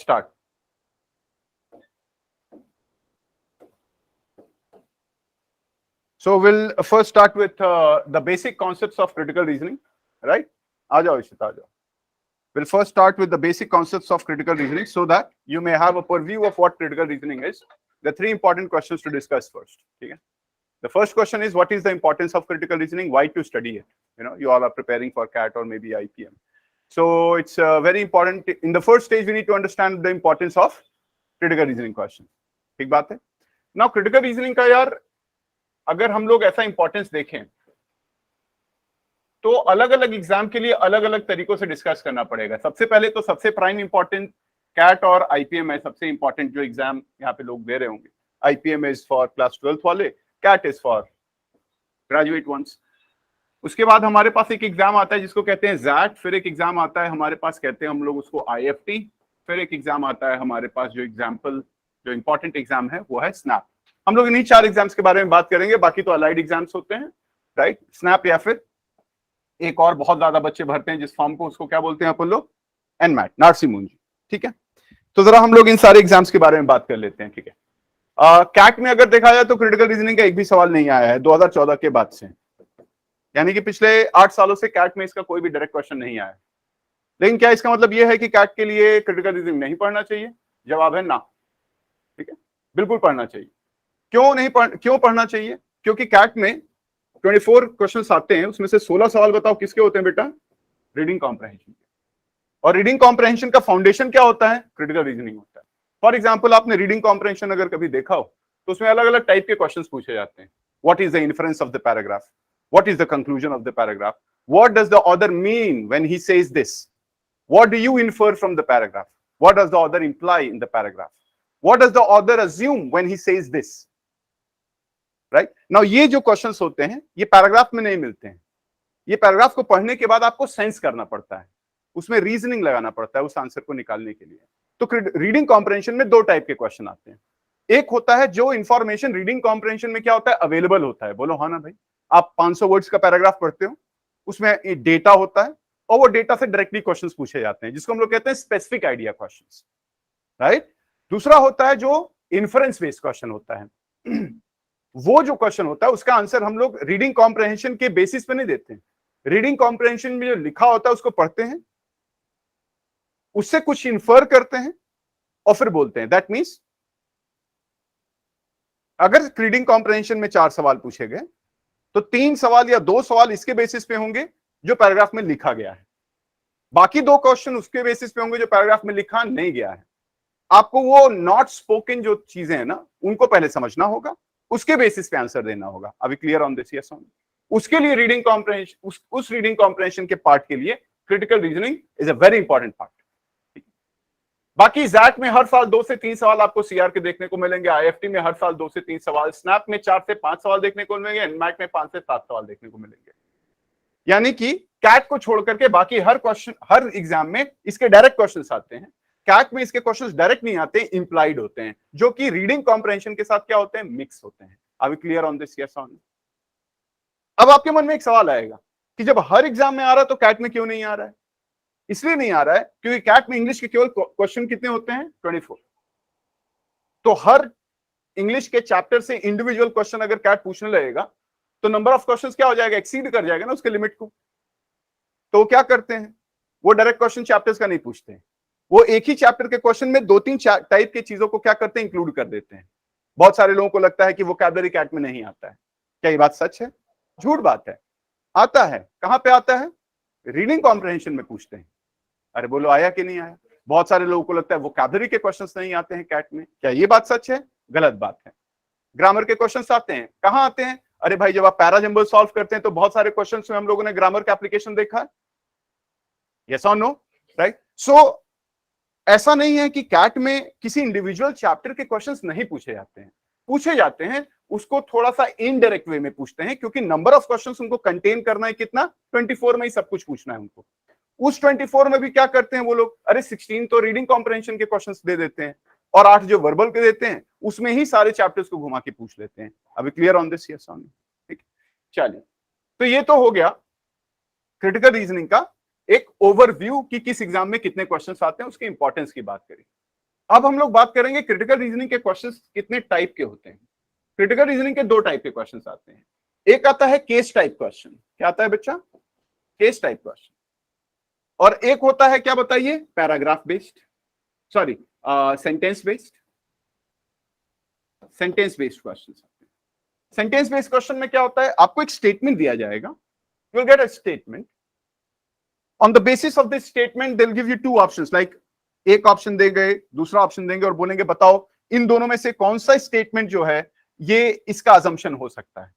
start. So we'll first start with the basic concepts of critical reasoning, right? आ जाओ इशिता, आ जाओ. We'll first start with the basic concepts of critical reasoning so that you may have a purview of what critical reasoning is. The three important questions to discuss first. Okay? The first question is, what is the importance of critical reasoning? Why to study it? You know, you all are preparing for CAT or maybe IPM. So it's very important. In the first stage, we need to understand the importance of critical reasoning question. ठीक बात है? Now critical reasoning का यार अगर हम लोग ऐसा importance देखें तो अलग अलग एग्जाम के लिए अलग अलग तरीकों से डिस्कस करना पड़ेगा. सबसे पहले तो सबसे प्राइम इंपॉर्टेंट कैट और आईपीएम है. सबसे इंपॉर्टेंट जो एग्जाम यहाँ पे लोग दे रहे होंगे. IPM is for class 12th वाले, CAT is for graduate ones. उसके बाद हमारे पास एक एग्जाम आता है जिसको कहते हैं जैट. फिर एक एग्जाम आता है हमारे पास, कहते हैं हम लोग उसको आईएफटी. फिर एक एग्जाम आता है हमारे पास जो एग्जाम्पल जो इंपॉर्टेंट एग्जाम है वो है स्नैप. हम लोग इन्हीं 4 एग्जाम्स के बारे में बात करेंगे. बाकी तो अलाइड एग्जाम्स होते हैं, राइट. स्नैप या फिर एक और बहुत ज्यादा बच्चे भरते हैं जिस फॉर्म को, उसको क्या बोलते हैं अपन लोग? एनमैट, नार्सी मुंजी. ठीक है, तो जरा हम लोग इन सारे एग्जाम्स के बारे में बात कर लेते हैं. ठीक है, कैट में अगर देखा जाए तो क्रिटिकल रीजनिंग का एक भी सवाल नहीं आया है 2014 के बाद से. यानी कि पिछले 8 सालों से कैट में इसका कोई भी डायरेक्ट क्वेश्चन नहीं आया. लेकिन क्या इसका मतलब यह है कि कैट के लिए क्रिटिकल रीजनिंग नहीं पढ़ना चाहिए? जवाब है ना. ठीक है, बिल्कुल पढ़ना चाहिए. क्यों पढ़ना चाहिए? क्योंकि कैट में 24 क्वेश्चंस आते हैं, उसमें से 16 सवाल बताओ किसके होते हैं बेटा? रीडिंग कॉम्प्रहेंशन के. और रीडिंग कॉम्प्रहेंशन का फाउंडेशन क्या होता है? क्रिटिकल रीजनिंग होता है. फॉर एग्जांपल, आपने रीडिंग कॉम्प्रहेंशन अगर कभी देखा हो तो उसमें अलग अलग टाइप के क्वेश्चंस पूछे जाते हैं. What is the inference of the paragraph? What is the conclusion of the paragraph? What does the author mean when he says this? What do you infer from the paragraph? What does the author imply in the paragraph? What does the author assume when he says this? Right now, ये जो questions होते हैं ये paragraph में नहीं मिलते हैं. ये पैराग्राफ को पढ़ने के बाद आपको सेंस करना पड़ता है, उसमें रीजनिंग लगाना पड़ता है उस आंसर को निकालने के लिए. तो रीडिंग कॉम्प्रहेंशन में 2 टाइप के क्वेश्चन आते हैं. एक होता है जो इंफॉर्मेशन रीडिंग कॉम्प्रहेंशन में क्या होता है? अवेलेबल होता है. बोलो हाँ ना भाई. आप 500 वर्ड्स का पैराग्राफ पढ़ते हो, उसमें डेटा होता है और वो डेटा से डायरेक्टली क्वेश्चंस पूछे जाते हैं, जिसको हम लोग कहते हैं स्पेसिफिक आइडिया क्वेश्चंस, राइट. दूसरा होता है जो इन्फरेंस बेस्ड क्वेश्चन होता है. वो जो क्वेश्चन होता है उसका आंसर हम लोग रीडिंग कॉम्प्रहेंशन के बेसिस पे नहीं देते हैं. रीडिंग कॉम्प्रहेंशन में जो लिखा होता है उसको पढ़ते हैं, उससे कुछ इन्फर करते हैं और फिर बोलते हैं. दैट मींस अगर रीडिंग कॉम्प्रहेंशन में 4 सवाल पूछे गए तो 3 सवाल या 2 सवाल इसके बेसिस पे होंगे जो पैराग्राफ में लिखा गया है. बाकी 2 क्वेश्चन उसके बेसिस पे होंगे जो पैराग्राफ में लिखा नहीं गया है. आपको वो नॉट स्पोकन जो चीजें हैं ना, उनको पहले समझना होगा, उसके बेसिस पे आंसर देना होगा. अभी clear on this? Yes on. उसके लिए रीडिंग कॉम्प्रहेंशन, उस रीडिंग कॉम्प्रहेंशन के पार्ट के लिए critical reasoning is a very important part. बाकी जैट में हर साल 2 से 3 सवाल आपको सीआर के देखने को मिलेंगे. आईएफटी में हर साल 2 से 3 सवाल. स्नैप में 4 से 5 सवाल देखने को मिलेंगे. एनमैट में 5 से 7 सवाल देखने को मिलेंगे. यानी कि कैट को छोड़ करके बाकी हर क्वेश्चन, हर एग्जाम में इसके डायरेक्ट क्वेश्चंस आते हैं. कैट में इसके क्वेश्चंस डायरेक्ट नहीं आते, इंप्लाइड होते हैं, जो कि रीडिंग कॉम्प्रहेंशन के साथ क्या होते हैं? मिक्स होते हैं. अभी clear on this? Yes on. अब आपके मन में एक सवाल आएगा कि जब हर एग्जाम में आ रहा है तो कैट में क्यों नहीं आ रहा है? इसलिए नहीं आ रहा है क्योंकि कैट में इंग्लिश के केवल क्वेश्चन कितने होते हैं? 24. तो हर इंग्लिश के चैप्टर से इंडिविजुअल क्वेश्चन अगर कैट पूछने लगेगा तो नंबर ऑफ क्वेश्चंस क्या हो जाएगा? एक्सीड कर जाएगा ना उसके लिमिट को. तो क्या करते हैं? वो डायरेक्ट क्वेश्चन चैप्टर्स का नहीं पूछते हैं. वो एक ही चैप्टर के क्वेश्चन में 2-3 टाइप की चीजों को क्या करते हैं? इंक्लूड कर देते हैं. बहुत सारे लोगों को लगता है कि वोकैबुलरी कैट में नहीं आता है. क्या ये बात सच है? झूठ बात है. आता है. कहां पे आता है? रीडिंग कॉम्प्रहेंशन में पूछते हैं. अरे बोलो, आया कि नहीं आया? बहुत सारे लोगों को लगता है वोकैबुलरी के क्वेश्चंस नहीं आते हैं कैट में. क्या ये बात सच है? गलत बात है. ग्रामर के क्वेश्चंस आते हैं. कहां आते हैं? अरे भाई, जब आप पैराजंबल सॉल्व करते हैं तो बहुत सारे क्वेश्चंस में हम लोगों ने ग्रामर का एप्लीकेशन देखा है. यस और नो? राइट. सो ऐसा नहीं है कि कैट में किसी इंडिविजुअल चैप्टर के क्वेश्चंस नहीं पूछे जाते हैं. पूछे जाते हैं, उसको थोड़ा सा इनडायरेक्ट वे में पूछते हैं, क्योंकि नंबर ऑफ क्वेश्चंस उनको कंटेन करना है. कितना? 24 में ही सब कुछ पूछना है उनको. उस 24 में भी क्या करते हैं वो लोग? अरे 16 तो रीडिंग कॉम्प्रहेंशन के क्वेश्चंस दे देते हैं और 8 जो वर्बल के देते हैं उसमें ही सारे चैप्टर्स को घुमा के पूछ लेते हैं. अभी clear on this? Yes on. ठीक, चलिए. तो ये तो हो गया क्रिटिकल रीजनिंग का एक ओवरव्यू कि किस एग्जाम में कितने क्वेश्चंस आते हैं, उसकी इंपॉर्टेंस की बात करी. अब हम लोग बात करेंगे क्रिटिकल रीजनिंग के क्वेश्चंस कितने टाइप के होते हैं। क्रिटिकल रीजनिंग के दो टाइप के क्वेश्चंस आते हैं। एक आता है केस टाइप क्वेश्चन। क्या आता है बच्चा? Case type question. और एक होता है, क्या बताइए, paragraph based, sorry sentence based. Sentence based question. Sentence based question में क्या होता है, आपको एक स्टेटमेंट दिया जाएगा, you will get a statement, on the basis of this statement they will give you two options, like एक ऑप्शन देंगे, दूसरा ऑप्शन देंगे और बोलेंगे बताओ इन दोनों में से कौन सा स्टेटमेंट जो है ये इसका अजम्पशन हो सकता है।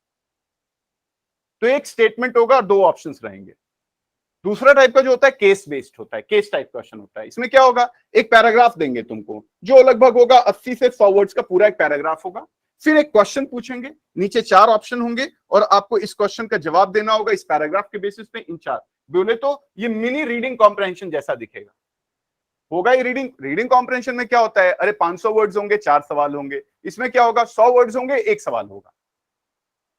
तो एक स्टेटमेंट होगा और दो ऑप्शंस रहेंगे। दूसरा टाइप का जो होता है केस बेस्ड होता है, केस टाइप क्वेश्चन होता है। इसमें क्या होगा, एक पैराग्राफ देंगे तुमको जो लगभग होगा 80 से 100 वर्ड्स का पूरा एक पैराग्राफ होगा। फिर एक क्वेश्चन पूछेंगे, नीचे 4 ऑप्शन होंगे और आपको इस क्वेश्चन का जवाब देना होगा इस पैराग्राफ के बेसिस पे इन 4। बोले तो ये मिनी रीडिंग कॉम्प्रहेंशन जैसा दिखेगा, होगा ये रीडिंग कॉम्प्रहेंशन में क्या होता है, अरे 500 वर्ड्स होंगे 4 सवाल होंगे, इसमें क्या होगा 100 वर्ड्स होंगे 1 सवाल होगा।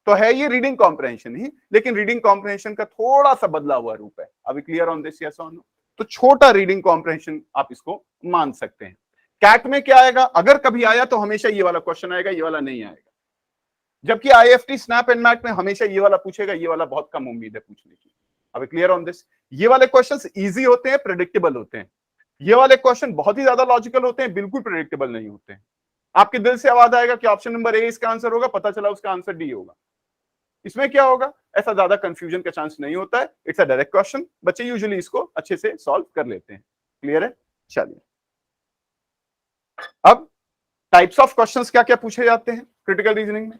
तो है ये रीडिंग कॉम्प्रहेंशन ही, लेकिन रीडिंग कॉम्प्रहेंशन का थोड़ा सा बदला हुआ रूप है। अभी क्लियर ऑन दिस, यस और नो? तो छोटा रीडिंग कॉम्प्रहेंशन आप इसको मान सकते हैं। कैट में क्या आएगा, अगर कभी आया तो हमेशा ये वाला क्वेश्चन आएगा, ये वाला नहीं आएगा। जबकि आईएफटी, स्नैप एंड मैट में हमेशा ये वाला पूछेगा, ये वाला बहुत कम उम्मीद है पूछने की। अभी क्लियर ऑन दिस? ये वाले क्वेश्चंस इजी होते हैं, प्रेडिक्टेबल होते हैं। ये वाले क्वेश्चन बहुत ही ज्यादा लॉजिकल होते हैं, बिल्कुल प्रेडिक्टेबल नहीं होते हैं। आपके दिल से आवाज आएगा कि ऑप्शन नंबर ए इसका आंसर होगा, पता चला उसका आंसर डी होगा। इसमें क्या होगा, ऐसा ज्यादा कंफ्यूजन का चांस नहीं होता है। इट्स अ डायरेक्ट क्वेश्चन, बच्चे यूजुअली इसको अच्छे से सॉल्व कर लेते हैं। क्लियर है? चलिए, अब टाइप्स ऑफ क्वेश्चंस क्या क्या पूछे जाते हैं क्रिटिकल रीजनिंग में,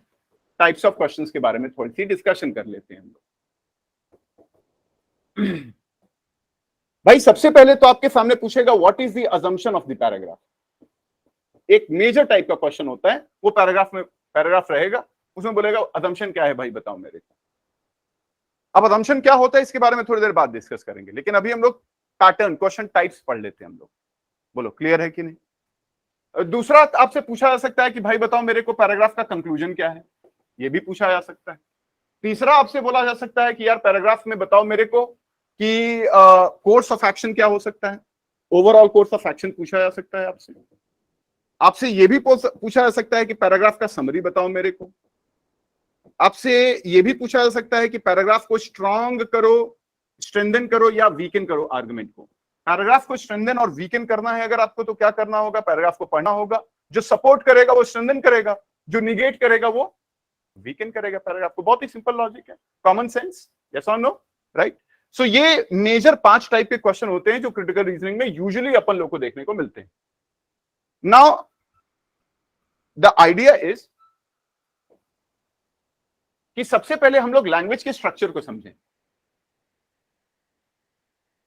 टाइप्स ऑफ क्वेश्चंस के बारे में थोड़ी सी डिस्कशन कर लेते हैं हम लोग। भाई सबसे पहले तो आपके सामने पूछेगा what is the assumption of the paragraph. एक मेजर टाइप का क्वेश्चन होता है, वो पैराग्राफ रहेगा, उसमें बोलेगा अजम्पशन क्या है भाई बताओ मेरे को। अब अजम्पशन क्या होता है इसके बारे में थोड़ी देर बाद डिस्कस करेंगे, लेकिन अभी हम लोग पैटर्न, क्वेश्चन टाइप्स पढ़ लेते हैं हम लोग। बोलो क्लियर है कि नहीं? दूसरा आपसे पूछा जा सकता है कि भाई बताओ मेरे को पैराग्राफ का कंक्लूजन क्या है, ये भी पूछा जा सकता है। तीसरा आपसे बोला जा सकता है कि यार पैराग्राफ में बताओ मेरे को कि कोर्स ऑफ एक्शन क्या हो सकता है, ओवरऑल कोर्स ऑफ एक्शन पूछा जा सकता है आपसे। आपसे ये भी पूछा जा सकता है कि पैराग्राफ का समरी बताओ मेरे को। आपसे ये भी पूछा जा सकता है कि पैराग्राफ को स्ट्रॉन्ग करो, स्ट्रेंथन करो या वीकन करो आर्गुमेंट को। पैराग्राफ को स्ट्रेंथन और वीकन करना है अगर आपको, तो क्या करना होगा, पैराग्राफ को पढ़ना होगा। जो सपोर्ट करेगा वो स्ट्रेंथन करेगा, जो निगेट करेगा वो वीकन करेगा पैराग्राफ को। बहुत ही सिंपल लॉजिक है, कॉमन सेंस, यस और नो, राइट? सो ये मेजर 5 टाइप के क्वेश्चन होते हैं जो क्रिटिकल रीजनिंग में यूजुअली अपन लोग को देखने को मिलते हैं। नाउ द आइडिया इज कि सबसे पहले हम लोग लैंग्वेज के स्ट्रक्चर को समझें।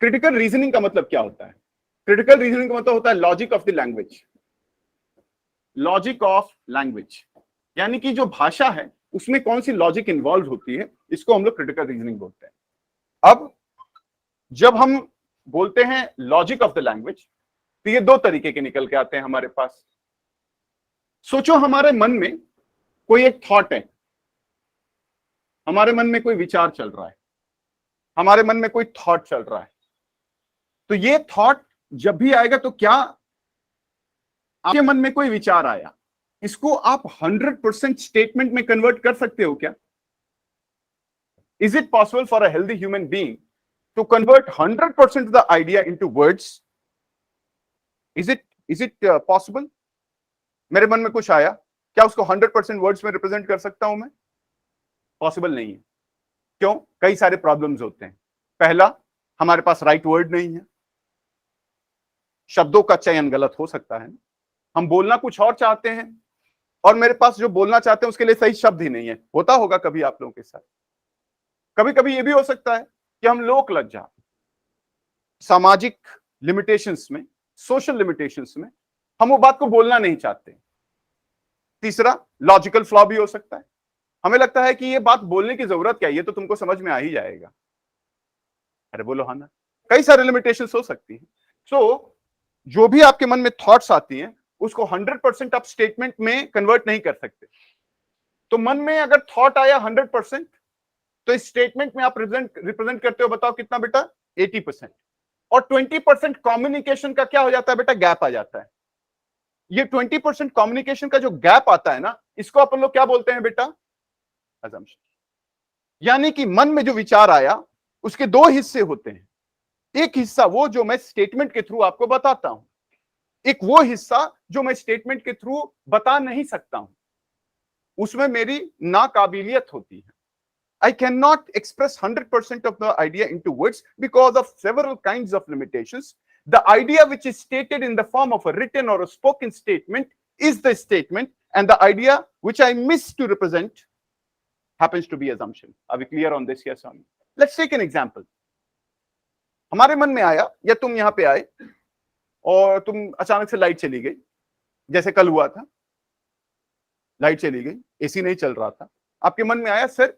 क्रिटिकल रीजनिंग का मतलब क्या होता है? क्रिटिकल रीजनिंग का मतलब होता है logic of the language. Logic of language यानी कि जो भाषा है उसमें कौन सी लॉजिक इन्वॉल्व होती है, इसको हम लोग क्रिटिकल रीजनिंग बोलते हैं। अब जब हम बोलते हैं लॉजिक ऑफ द लैंग्वेज, तो ये 2 तरीके के निकल के आते हैं हमारे पास। सोचो हमारे मन में कोई एक थॉट है, हमारे मन में कोई विचार चल रहा है, हमारे मन में कोई थॉट चल रहा है। तो ये थॉट जब भी आएगा तो क्या आपके मन में कोई विचार आया, इसको आप 100% स्टेटमेंट में कन्वर्ट कर सकते हो क्या? Is it possible for a healthy human being to convert 100% the idea into words? Is it possible? मेरे मन में कुछ आया, क्या उसको 100% वर्ड्स में रिप्रेजेंट कर सकता हूं मैं? पॉसिबल नहीं है। क्यों? कई सारे प्रॉब्लम्स होते हैं। पहला, हमारे पास राइट वर्ड नहीं है, शब्दों का चयन गलत हो सकता है, हम बोलना कुछ और चाहते हैं और मेरे पास जो बोलना चाहते हैं उसके लिए सही शब्द ही नहीं है। होता होगा कभी आप लोगों के साथ। कभी कभी यह भी हो सकता है कि हम लोक लज्जा, सामाजिक लिमिटेशंस में, सोशल लिमिटेशंस में हम वो बात को बोलना नहीं चाहते। तीसरा, लॉजिकल फ्लॉ भी हो सकता है, हमें लगता है कि ये बात बोलने की जरूरत क्या है, ये तो तुमको समझ में आ ही जाएगा। अरे बोलो हाँ ना, कई सारे लिमिटेशंस हो सकती हैं। सो जो भी आपके मन में थॉट्स आती हैं उसको 100% आप स्टेटमेंट में कन्वर्ट नहीं कर सकते। तो मन में अगर थॉट आया 100%, तो इस स्टेटमेंट में आप रिप्रेजेंट करते हो, बताओ कितना बेटा? 80%। और 20% कम्युनिकेशन का क्या हो जाता है बेटा? गैप आ जाता है। ये 20% कम्युनिकेशन का जो गैप आता है ना, इसको अपन लोग क्या बोलते हैं बेटा? अजम्पशन। यानी कि मन में जो विचार आया उसके दो हिस्से होते हैं। एक हिस्सा वो जो मैं स्टेटमेंट के थ्रू आपको बताता हूं, एक वो हिस्सा जो मैं स्टेटमेंट के थ्रू बता नहीं सकता हूं, उसमें मेरी नाकाबिलियत होती है। I cannot express 100% of the idea into words because of several kinds of limitations. The idea which is stated in the form of a written or a spoken statement is the statement, and the idea which I miss to represent happens to be assumption. Are we clear on this? Yes or no? Let's take an example. हमारे मन में आया, या तुम यहां पे आए और तुम अचानक से लाइट चली गई, जैसे कल हुआ था, लाइट चली गई, एसी नहीं चल रहा था, आपके मन में आया सर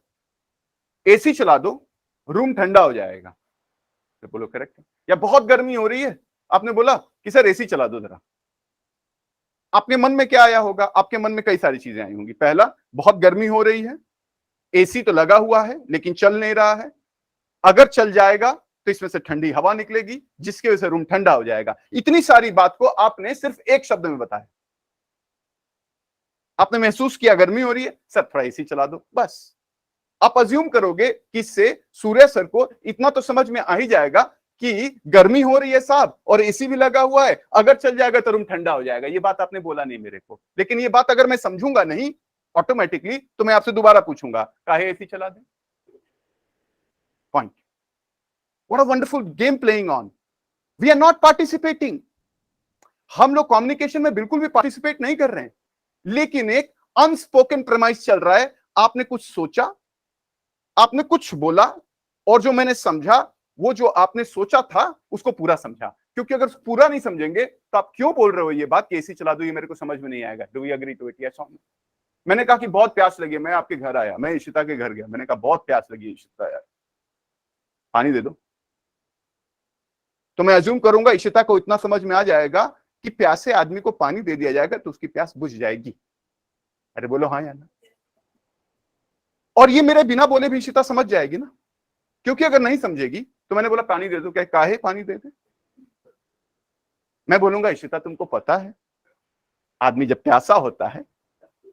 एसी चला दो, रूम ठंडा हो जाएगा। तो बोलो करेक्ट है। या बहुत गर्मी हो रही है, आपने बोला कि सर एसी चला दो जरा। आपके मन में क्या आया होगा? आपके मन में कई सारी चीजें आई होंगी। पहला, बहुत गर्मी हो रही है, एसी तो लगा हुआ है लेकिन चल नहीं रहा है, अगर चल जाएगा तो इसमें से ठंडी हवा निकलेगी जिसकी वजह से रूम ठंडा हो जाएगा। इतनी सारी बात को आपने सिर्फ एक शब्द में बताया। आपने महसूस किया गर्मी हो रही है, सर थोड़ा एसी चला दो, बस। आप अज्यूम करोगे कि इससे सूर्य सर को इतना तो समझ में आ ही जाएगा कि गर्मी हो रही है साहब और एसी भी लगा हुआ है, अगर चल जाएगा तो रूम ठंडा हो जाएगा। ये बात आपने बोला नहीं मेरे को, लेकिन ये बात अगर मैं समझूंगा नहीं ऑटोमेटिकली तो मैं आपसे दोबारा पूछूंगा काहे एसी चला दें? Point. What a wonderful game playing on. We are not participating. हम लोग कम्युनिकेशन में बिल्कुल भी पार्टिसिपेट नहीं कर रहे हैं, लेकिन एक अनस्पोकन प्रेमाइस चल रहा है। आपने कुछ सोचा, आपने कुछ बोला, और जो मैंने समझा वो जो आपने सोचा था उसको पूरा समझा। क्योंकि अगर पूरा नहीं समझेंगे तो आप क्यों बोल रहे हो ये बात कि एसी चला दो, ये मेरे को समझ में नहीं आएगा। Do we agree to it? Yes और नो? मैंने कहा कि बहुत प्यास लगी, मैं आपके घर आया, मैं इशिता के घर गया, मैंने कहा बहुत प्यास लगी इशिता यार, पानी दे दो। तो मैं अज्यूम करूंगा इशिता को इतना समझ में आ जाएगा कि प्यासे आदमी को पानी दे दिया जाएगा तो उसकी प्यास बुझ जाएगी। अरे बोलो हाँ या ना? और ये मेरे बिना बोले भी इशिता समझ जाएगी ना, क्योंकि अगर नहीं समझेगी तो मैंने बोला पानी दे दो, क्या काहे पानी दे दे? मैं बोलूंगा इशिता तुमको पता है आदमी जब प्यासा होता है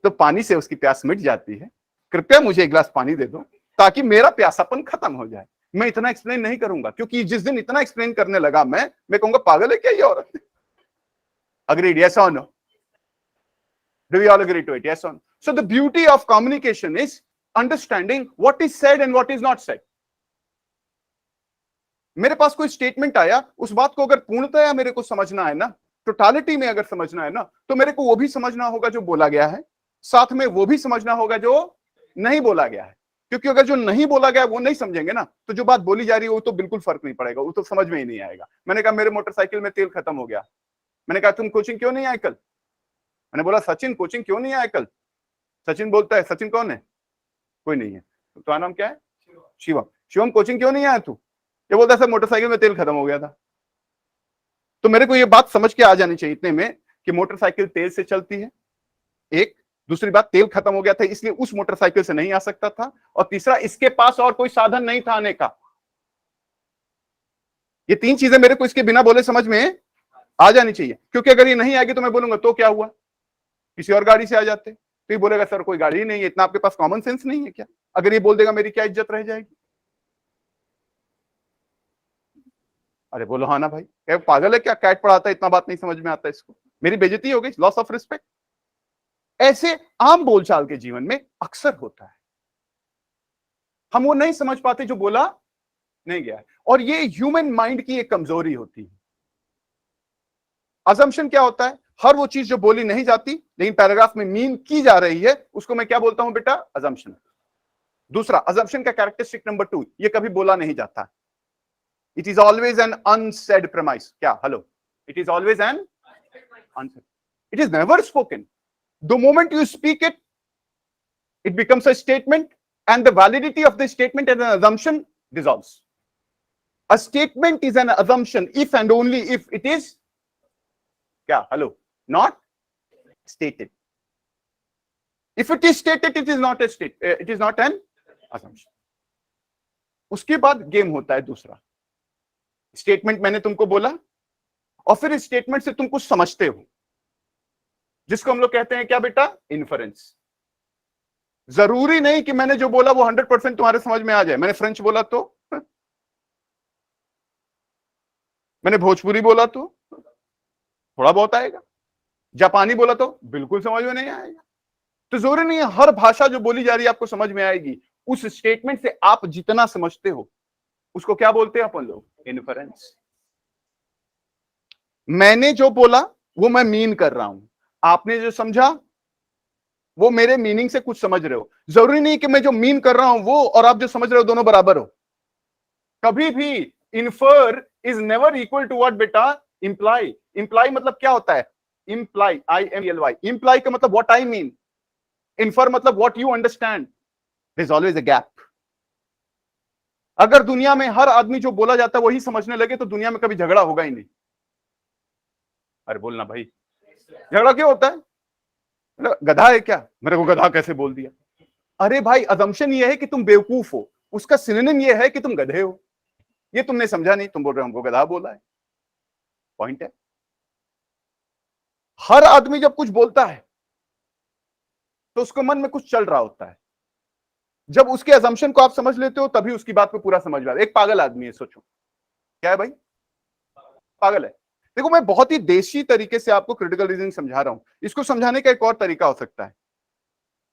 तो पानी से उसकी प्यास मिट जाती है, कृपया मुझे एक गिलास पानी दे दो ताकि मेरा प्यासापन खत्म हो जाए। मैं इतना एक्सप्लेन नहीं करूंगा, क्योंकि जिस दिन इतना एक्सप्लेन करने लगा मैं कहूंगा पागल है क्या ये औरत? Agreed? Yes or no? Do we all agree to it? Yes or no? So the beauty of communication is understanding what is said and what is not said. मेरे पास कोई स्टेटमेंट आया, उस बात को अगर पूर्णतया मेरे को समझना है ना, टोटालिटी में अगर समझना है ना, तो मेरे को वो भी समझना होगा जो बोला गया है, साथ में वो भी समझना होगा जो नहीं बोला गया है। क्योंकि अगर जो नहीं बोला गया वो नहीं समझेंगे ना, तो जो बात बोली जा रही है वो तो बिल्कुल फर्क नहीं पड़ेगा, वो तो समझ में ही नहीं आएगा। मैंने कहा मेरे मोटरसाइकिल में तेल खत्म हो गया, मैंने कहा तुम कोचिंग क्यों नहीं आए कल? मैंने बोला सचिन कोचिंग क्यों नहीं आए कल? सचिन बोलता है सचिन कौन है? कोई नहीं है। तो तुम्हारा नाम क्या है? शिवम। शिवम कोचिंग क्यों नहीं आया तू? ये बोलता है सर मोटरसाइकिल में तेल खत्म हो गया था। तो मेरे को ये बात समझ के आ जानी चाहिए इतने में कि मोटरसाइकिल तेल से चलती है, एक। दूसरी बात, तेल खत्म हो गया था इसलिए उस मोटरसाइकिल से नहीं आ सकता था, और तीसरा, इसके पास और कोई साधन नहीं था आने का। ये तीन चीजें मेरे को इसके बिना बोले समझ में आ जानी चाहिए, क्योंकि अगर ये नहीं आएगी तो मैं बोलूंगा तो क्या हुआ, किसी और गाड़ी से आ जाते। तो ये बोलेगा सर कोई गाड़ी नहीं है, इतना आपके पास कॉमन सेंस नहीं है क्या? अगर ये बोल देगा मेरी क्या इज्जत रह जाएगी? अरे बोलो हाँ ना भाई, क्या पागल है क्या? कैट पढ़ाता है, इतना बात नहीं समझ में आता इसको? मेरी बेइज्जती हो गई, लॉस ऑफ रिस्पेक्ट। ऐसे आम बोलचाल के जीवन में अक्सर होता है, हम वो नहीं समझ पाते जो बोला नहीं गया है, और ये ह्यूमन माइंड की एक कमजोरी होती है। अजम्पशन क्या होता है? हर वो चीज जो बोली नहीं जाती लेकिन पैराग्राफ में मीन की जा रही है, उसको मैं क्या बोलता हूं बेटा? अजम्पशन। दूसरा, अजम्पशन का कैरेक्टरिस्टिक नंबर 2, ये कभी बोला नहीं जाता। It is always an unsaid premise. क्या? Hello, it is always an unsaid, it is never spoken. The moment you speak it, it becomes a statement, and the validity of the statement as an assumption dissolves. A statement is an assumption if and only if it is kya? Hello, not stated. If it is stated, it is not a state, it is not an assumption. उसके बाद game होता है दूसरा। Statement मैंने तुमको बोला और फिर इस स्टेटमेंट से तुम कुछ समझते हो, जिसको हम लोग कहते हैं क्या बेटा, इन्फरेंस। जरूरी नहीं कि मैंने जो बोला वो 100% तुम्हारे समझ में आ जाए। मैंने फ्रेंच बोला तो, मैंने भोजपुरी बोला तो थोड़ा बहुत आएगा, जापानी बोला तो बिल्कुल समझ में नहीं आएगा। तो जरूरी नहीं है हर भाषा जो बोली जा रही है आपको समझ में आएगी। उस स्टेटमेंट से आप जितना समझते हो उसको क्या बोलते हैं अपन लोग, इन्फरेंस। मैंने जो बोला वो मैं मीन कर रहा हूं, आपने जो समझा वो मेरे मीनिंग से कुछ समझ रहे हो। जरूरी नहीं कि मैं जो मीन कर रहा हूं वो और आप जो समझ रहे हो दोनों बराबर हो। कभी भी infer is never equal to what बेटा, इंप्लाई। इंप्लाई मतलब क्या होता है, इंप्लाई, IMPLY, इंप्लाई का मतलब व्हाट आई मीन, इन्फर मतलब what you understand. There is always a gap. अगर दुनिया में हर आदमी जो बोला जाता है वही समझने लगे तो दुनिया में कभी झगड़ा होगा ही नहीं। अरे बोलना भाई, झगड़ा क्यों होता है, गधा है क्या, मेरे को गधा कैसे बोल दिया। अरे भाई अजम्पशन ये है कि तुम बेवकूफ हो, उसका सिनोनिम ये है कि तुम गधे हो। ये तुमने समझा नहीं, तुम बोल रहे हो हमको गधा बोला है। पॉइंट है, हर आदमी जब कुछ बोलता है तो उसके मन में कुछ चल रहा होता है। जब उसके अजम्पशन को आप समझ लेते हो तभी उसकी बात को पूरा समझ में आता है। एक पागल आदमी है, सोचो क्या है भाई, पागल है। देखो मैं बहुत ही देशी तरीके से आपको क्रिटिकल रीजनिंग समझा रहा हूं, इसको समझाने का एक और तरीका हो सकता है।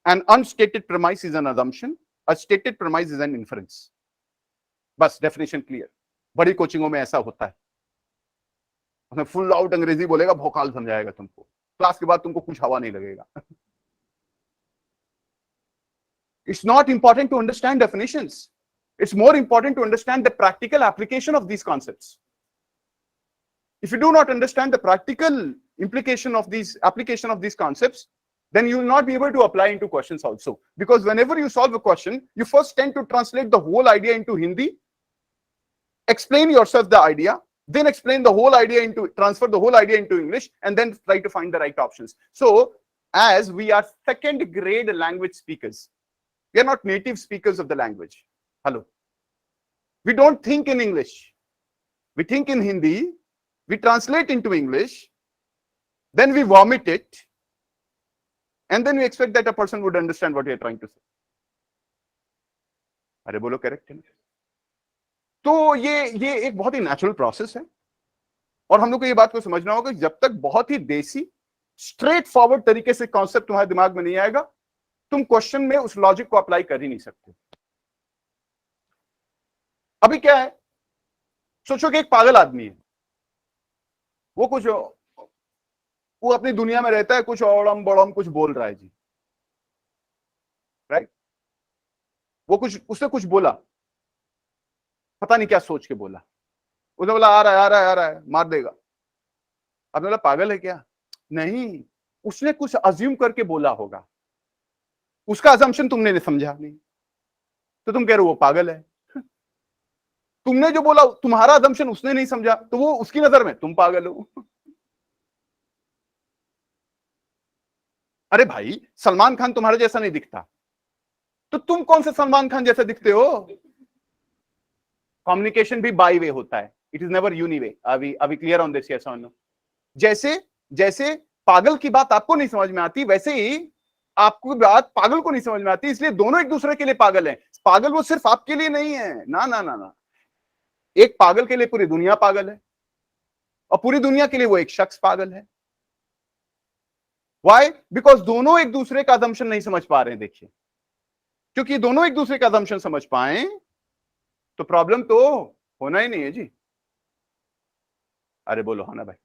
An unstated premise is an assumption, a stated premise is an inference। बस डेफिनेशन क्लियर। बड़ी कोचिंगों में ऐसा होता है, उसमें फुल आउट अंग्रेजी बोलेगा, भोकाल समझाएगा तुमको, क्लास के बाद तुमको कुछ हवा नहीं लगेगा। It's not important to understand definitions. It's more important to understand the practical application of these concepts. If you do not understand the practical implication of these application of these concepts, then you will not be able to apply into questions also. Because whenever you solve a question, you first tend to translate the whole idea into Hindi, explain yourself the idea, then explain the whole idea into, transfer the whole idea into English, and then try to find the right options. So, as we are second grade language speakers, we are not native speakers of the language. Hello. We don't think in English. We think in Hindi, we translate into English, then we vomit it, and then we expect that a person would understand what we are trying to say. अरे बोलो correct है ना? तो ये एक बहुत ही natural process है और हम लोग को ये बात को समझना होगा कि जब तक बहुत ही देसी स्ट्रेट फॉरवर्ड तरीके से कॉन्सेप्ट तुम्हारे दिमाग में नहीं आएगा, तुम क्वेश्चन में उस लॉजिक को अप्लाई कर ही नहीं सकते। अभी क्या है, सोचो कि एक पागल आदमी है, वो अपनी दुनिया में रहता है, कुछ औड़म बड़म कुछ बोल रहा है जी, राइट। उसने कुछ बोला, पता नहीं क्या सोच के बोला, उसने बोला आ रहा है आ रहा है आ रहा है, मार देगा। आपने बोला पागल है क्या, नहीं, उसने कुछ अज्यूम करके बोला होगा, उसका अजम्पशन तुमने नहीं समझा नहीं, तो तुम कह रहे हो वो पागल है। तुमने जो बोला तुम्हारा अजम्पशन उसने नहीं समझा, तो वो उसकी नजर में तुम पागल हो। अरे भाई सलमान खान तुम्हारे जैसा नहीं दिखता, तो तुम कौन से सलमान खान जैसे दिखते हो। कम्युनिकेशन भी बाई वे होता है, इट इज नेवर यूनी वे। अभी क्लियर ऑन दिस, यस और नो। जैसे जैसे पागल की बात आपको नहीं समझ में आती, वैसे ही आपको बात पागल को नहीं समझ में आती, इसलिए दोनों एक दूसरे के लिए पागल हैं। पागल वो सिर्फ आपके लिए नहीं है, ना ना ना ना, एक पागल के लिए पूरी दुनिया पागल है और पूरी दुनिया के लिए वो एक शख्स पागल है। Why? बिकॉज दोनों एक दूसरे का assumption नहीं समझ पा रहे हैं। देखिए, क्योंकि दोनों एक दूसरे का assumption समझ पाए तो प्रॉब्लम तो होना ही नहीं है जी। अरे बोलो हाँ ना भाई,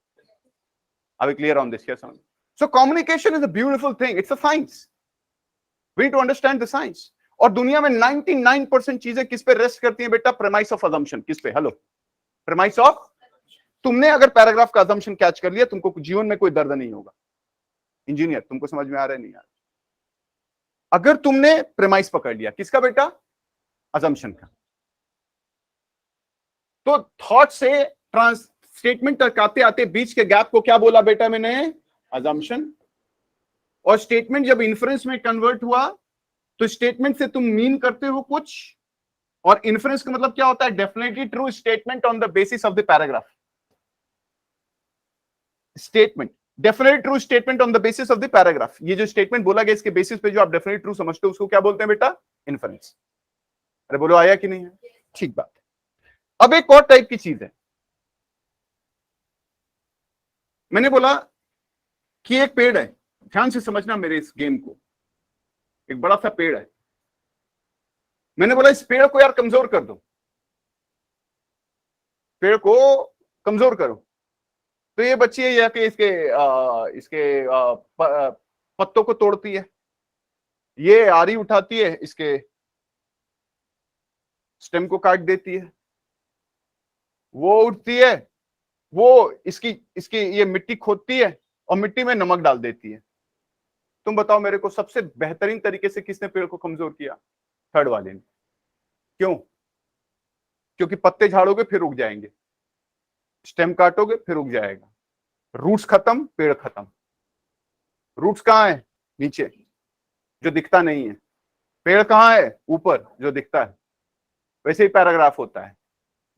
अभी clear on this, yes. So communication is a beautiful thing, it's a science, we need to understand the science. और दुनिया में 99% चीजें किस पे रेस्ट करती हैं बेटा, प्रेमाइस ऑफ असम्पशन। किस पे, हेलो, प्रेमाइस ऑफ। तुमने अगर पैराग्राफ का असम्पशन कैच कर लिया, तुमको जीवन में कोई दर्द नहीं होगा। इंजीनियर, तुमको समझ में आ रहा है नहीं यार, अगर तुमने प्रेमाइस पकड़ लिया, किसका बेटा, असम्पशन का, तो थॉट से ट्रांस स्टेटमेंट तक आते आते बीच के गैप को क्या बोला बेटा मैंने, असम्पशन। और स्टेटमेंट जब इन्फ्रेंस में कन्वर्ट हुआ तो स्टेटमेंट से तुम मीन करते हो कुछ, और इन्फ्रेंस का मतलब क्या होता है, definitely true statement on the basis of the paragraph. Statement definitely true statement on the basis of the paragraph. ये जो स्टेटमेंट बोला गया इसके बेसिस पे जो आप डेफिनेटली ट्रू समझते हो उसको क्या बोलते हैं बेटा? इन्फरेंस। अरे बोलो आया कि नहीं है? ठीक बात। अब एक और टाइप की चीज है, मैंने बोला कि एक पेड़ है, ध्यान से समझना मेरे इस गेम को, एक बड़ा सा पेड़ है, मैंने बोला इस पेड़ को यार कमजोर कर दो, पेड़ को कमजोर करो, तो ये बच्ची है या कि इसके पत्तों को तोड़ती है, ये आरी उठाती है, इसके स्टेम को काट देती है, वो उठती है, वो इसकी इसकी ये मिट्टी खोदती है और मिट्टी में नमक डाल देती है। तुम बताओ मेरे को सबसे बेहतरीन तरीके से किसने पेड़ को कमजोर किया? थर्ड वाले ने। क्यों? क्योंकि पत्ते झाड़ोगे फिर उग जाएंगे, स्टेम काटोगे फिर उग जाएगा, रूट्स खत्म पेड़ खत्म। रूट्स कहाँ है? नीचे, जो दिखता नहीं है। पेड़ कहाँ है? ऊपर, जो दिखता है। वैसे ही पैराग्राफ होता है,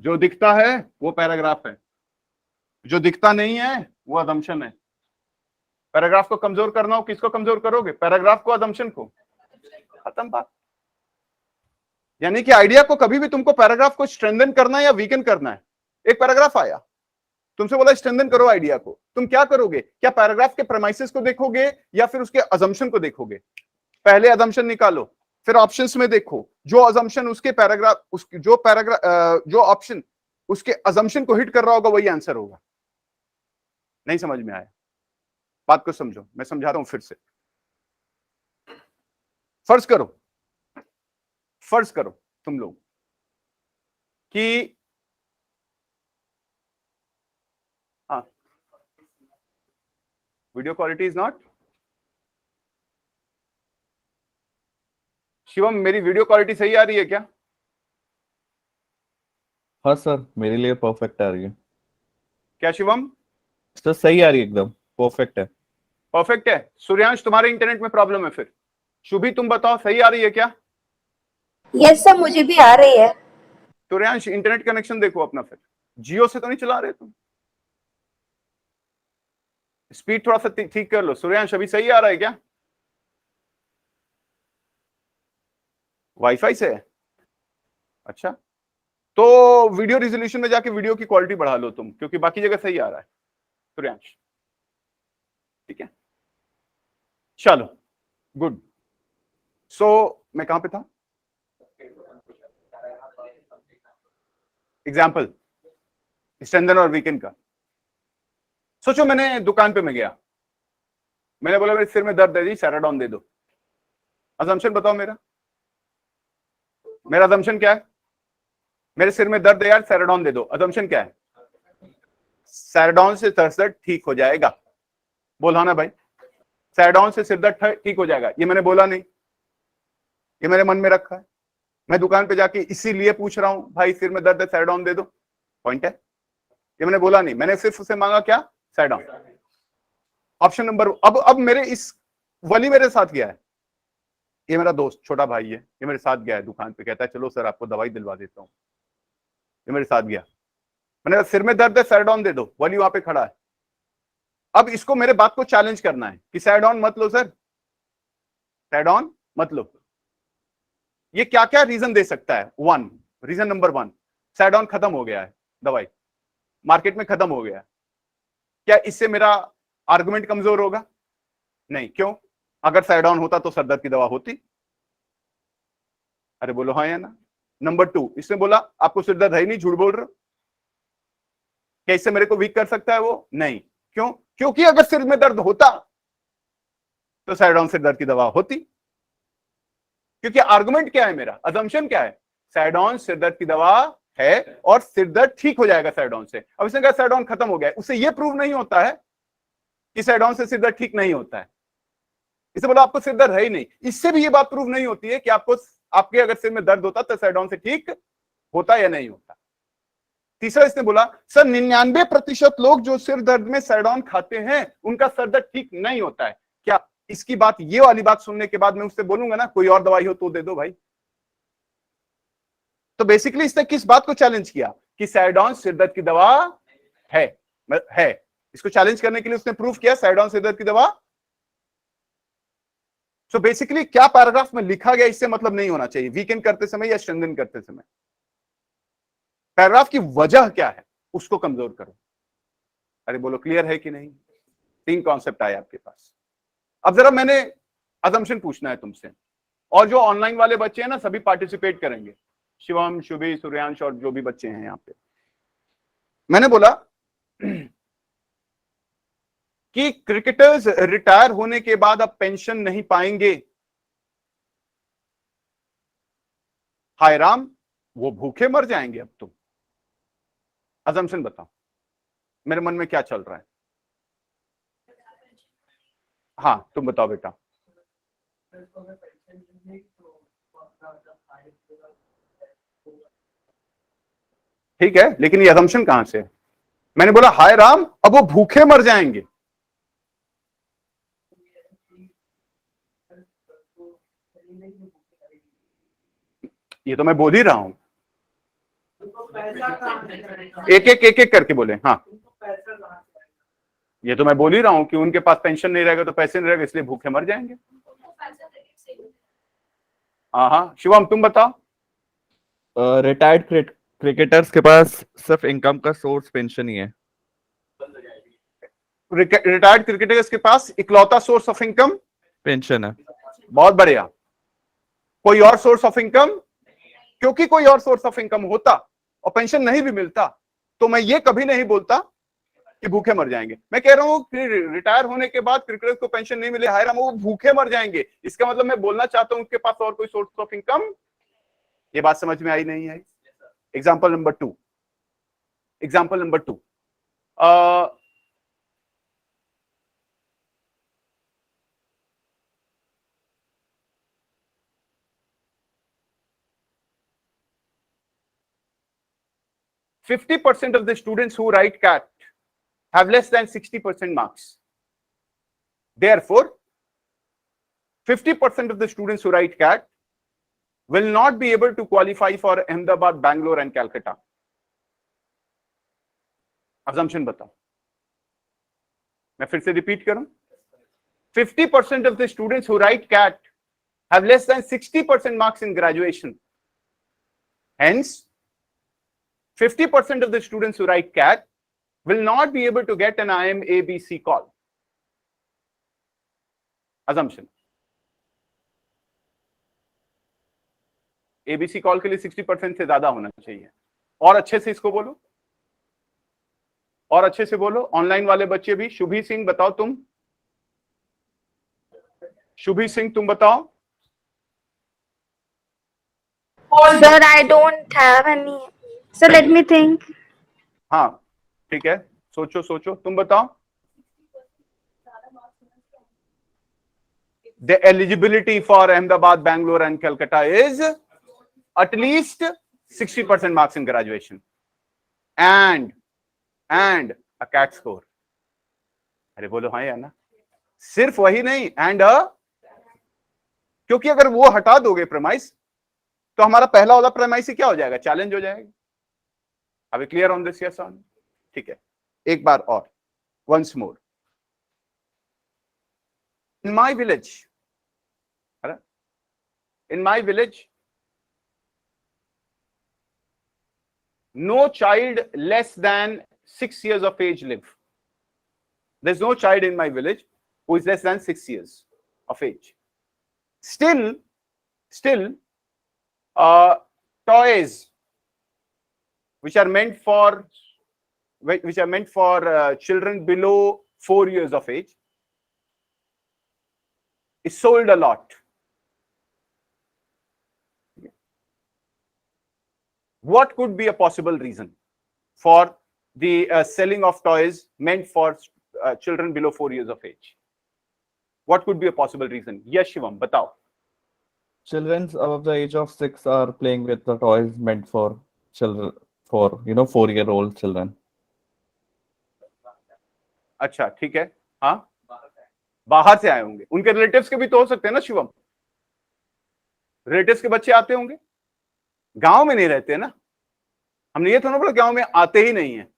जो दिखता है वो पैराग्राफ है, जो दिखता नहीं है वो अजम्पशन है। पैराग्राफ को कमजोर करना हो, किसको कमजोर करोगे? पैराग्राफ को, अजम्पशन को। खत्म बात। यानी कि आइडिया को कभी भी तुमको पैराग्राफ को स्ट्रेंथन करना है या वीकन करना है। एक पैराग्राफ आया, तुमसे बोला स्ट्रेंथन करो आइडिया को, तुम क्या करोगे? क्या पैराग्राफ के प्रेमाइसेस को देखोगे या फिर उसके अजम्पशन को देखोगे? पहले अजम्पशन निकालो, फिर ऑप्शंस में देखो, जो अजम्पशन उसके पैराग्राफ, उसकी जो पैराग्राफ, जो ऑप्शन उसके अजम्पशन को हिट कर रहा होगा वही आंसर होगा। नहीं समझ में आया? बात को समझो, मैं समझा रहा हूं फिर से। फर्ज करो तुम लोग कि हाँ, video quality is not. Shivam, मेरी वीडियो क्वालिटी सही आ रही है क्या? हाँ सर, मेरे लिए परफेक्ट आ रही है। क्या शिवम? सर सही आ रही है, एकदम परफेक्ट है। परफेक्ट है। सूर्यांश, तुम्हारे इंटरनेट में प्रॉब्लम है फिर। शुभी, तुम बताओ सही आ रही है क्या? यस सर, मुझे भी आ रही है। सूर्यांश, इंटरनेट कनेक्शन देखो अपना, फिर जियो से तो नहीं चला रहे तुम? स्पीड थोड़ा सा ठीक कर लो। सूर्यांश, अभी सही आ रहा है क्या? वाईफाई से है? अच्छा, तो वीडियो रिजोल्यूशन में जाके वीडियो की क्वालिटी बढ़ा लो तुम, क्योंकि बाकी जगह सही आ रहा है। सूर्यांश, ठीक है, चलो गुड। सो मैं कहां पे था? एग्जाम्पल स्ट्रेंथन और वीकेंड का। सोचो मैंने दुकान पे मैं गया, मैंने बोला मेरे सिर में दर्द है जी, सैराडॉन दे दो। अजम्पशन बताओ मेरा अजम्पशन क्या है? मेरे सिर में दर्द है यार, सैराडॉन दे दो। अजम्पशन क्या है? सैराडॉन से सर दर्द ठीक हो जाएगा। बोला ना भाई, सैराडॉन से सिर दर्द ठीक हो जाएगा। ये मैंने बोला नहीं, ये मेरे मन में रखा है। मैं दुकान पे जाके इसीलिए पूछ रहा हूं, भाई सिर में दर्द है सैराडॉन दे दो, पॉइंट है। ये मैंने बोला नहीं, मैंने सिर्फ उसे मांगा क्या? सैराडॉन। ऑप्शन नंबर, अब मेरे इस वली मेरे साथ गया है, ये मेरा दोस्त छोटा भाई है, ये मेरे साथ गया है दुकान पे, कहता है चलो सर आपको दवाई दिलवा देता हूँ। ये मेरे साथ गया, मैंने सिर में दर्द है सैराडॉन दे दो, वली वहां पे खड़ा है। अब इसको मेरे बात को चैलेंज करना है कि सैराडॉन मत लो सर, सैराडॉन मत लो। ये क्या क्या रीजन दे सकता है? रीजन नंबर 1, सैराडॉन खत्म हो गया है, दवाई मार्केट में खत्म हो गया है। क्या इससे मेरा आर्गुमेंट कमजोर होगा? नहीं। क्यों? अगर सैराडॉन होता तो सरदर्द की दवा होती। अरे बोलो हाँ या ना। नंबर 2, इसने बोला आपको सिर दर्द है ही नहीं, झूठ बोल रहे हो। क्या इससे मेरे को वीक कर सकता है वो? नहीं। क्यों? क्योंकि अगर सिर में दर्द होता तो सैराडॉन सिर दर्द की दवा होती। क्योंकि आर्गुमेंट क्या है मेरा, अजम्पशन क्या है? सैराडॉन सिर दर्द की दवा है और सिर दर्द ठीक हो जाएगा सैराडॉन से। अब इसने कहा सैराडॉन खत्म हो गया है, उससे यह प्रूव नहीं होता है कि सैराडॉन से सिर दर्द ठीक नहीं होता है। इसे बोला आपको सिर दर्द है ही नहीं, इससे भी ये बात प्रूव नहीं होती है कि आपके अगर सिर में दर्द होता तो सैराडॉन से ठीक होता या नहीं होता। तीसरा, इसने बोला सर 99% लोग जो सिर दर्द में सैराडॉन खाते हैं उनका सर दर्द ठीक नहीं होता है। क्या इसकी बात, ये वाली बात सुनने के बाद मैं उससे बोलूंगा ना कोई और दवाई हो तो दे दो भाई? तो बेसिकली इसने किस बात को चैलेंज किया कि सैराडॉन सिर दर्द की दवा है। इसको चैलेंज करने के लिए उसने प्रूफ किया साइडॉन से दर्द की दवा। सो बेसिकली क्या पैराग्राफ में लिखा गया इससे मतलब नहीं होना चाहिए, वीकेंड करते समय या स्ट्रेंथन करते समय। पैराग्राफ की वजह क्या है उसको कमजोर करो। अरे बोलो क्लियर है कि नहीं? 3 कॉन्सेप्ट आए आपके पास। अब जरा मैंने असम्पशन पूछना है तुमसे, और जो ऑनलाइन वाले बच्चे हैं ना सभी पार्टिसिपेट करेंगे, शिवम, शुभी, सूर्यांश और जो भी बच्चे हैं यहाँ पे। मैंने बोला कि क्रिकेटर्स रिटायर होने के बाद अब पेंशन नहीं पाएंगे। हाय राम, वो भूखे मर जाएंगे अब तुम। असम्पशन बताओ मेरे मन में क्या चल रहा है। हाँ तुम बताओ बेटा। ठीक है, लेकिन ये असम्पशन कहां से है? मैंने बोला हाय राम अब वो भूखे मर जाएंगे। ये तो मैं बोल ही रहा हूं, एक एक करके बोले। हाँ ये तो मैं बोल ही रहा हूं कि उनके पास पेंशन नहीं रहेगा तो पैसे नहीं रहेगा, इसलिए भूखे मर जाएंगे। हाँ शिवम तुम बताओ। रिटायर्ड क्रिकेटर्स के पास सिर्फ इनकम का सोर्स पेंशन ही है। रिटायर्ड क्रिकेटर्स के पास इकलौता सोर्स ऑफ इनकम पेंशन है। बहुत बढ़िया। कोई और सोर्स ऑफ इनकम? क्योंकि कोई और सोर्स ऑफ इनकम होता और पेंशन नहीं भी मिलता तो मैं ये कभी नहीं बोलता कि भूखे मर जाएंगे। मैं कह रहा हूं कि रिटायर होने के बाद क्रिकेटर्स को पेंशन नहीं मिले, हाय राम वो भूखे मर जाएंगे। इसका मतलब मैं बोलना चाहता हूं उनके पास और कोई सोर्स ऑफ इनकम। ये बात समझ में आई नहीं है? Example number 2। Example number 2, %50 of the students who write CAT have less than 60% marks. Therefore, 50% of the students who write CAT will not be able to qualify for Ahmedabad, Bangalore and Calcutta. Assumption बताओ। मैं फिर से repeat करूं, 50% of the students who write CAT have less than 60% marks in graduation. Hence, 50% of the students who write CAT will not be able to get an IMABC call. Assumption. ABC call के लिए 60% से ज्यादा होना चाहिए। और अच्छे से इसको बोलो, और अच्छे से बोलो। ऑनलाइन वाले बच्चे भी। शुभी सिंह बताओ तुम। शुभी सिंह तुम बताओ। Sir, I don't have any. So let me think. हाँ ठीक है, सोचो सोचो, तुम बताओ। The eligibility for Ahmedabad, Bangalore and Calcutta is at least 60% marks in graduation and a CAT score. अरे बोलो हाँ या ना? सिर्फ वही नहीं, and क्योंकि अगर वो हटा दोगे प्रेमाइस तो हमारा पहला वाला प्रेमाइस ही क्या हो जाएगा? चैलेंज हो जाएगा। Are we clear on this? Yes or no? ठीक है, एक बार और, once more. In my village, no child less than 6 years of age live. There's no child in my village who is less than 6 years of age. Still, toys which are meant for children below 4 years of age is sold a lot. What could be a possible reason for the selling of toys meant for children below 4 years of age? What could be a possible reason? Yes, Shivam, batao. Children above the age of 6 are playing with the toys meant for children, for 4-year-old children. अच्छा ठीक है, हाँ बाहर से आए होंगे, उनके relatives के भी तो हो सकते हैं ना शिवम। रिलेटिव्स के बच्चे आते होंगे, गांव में नहीं रहते ना। हमने ये तो ना बोला गांव में आते ही नहीं है,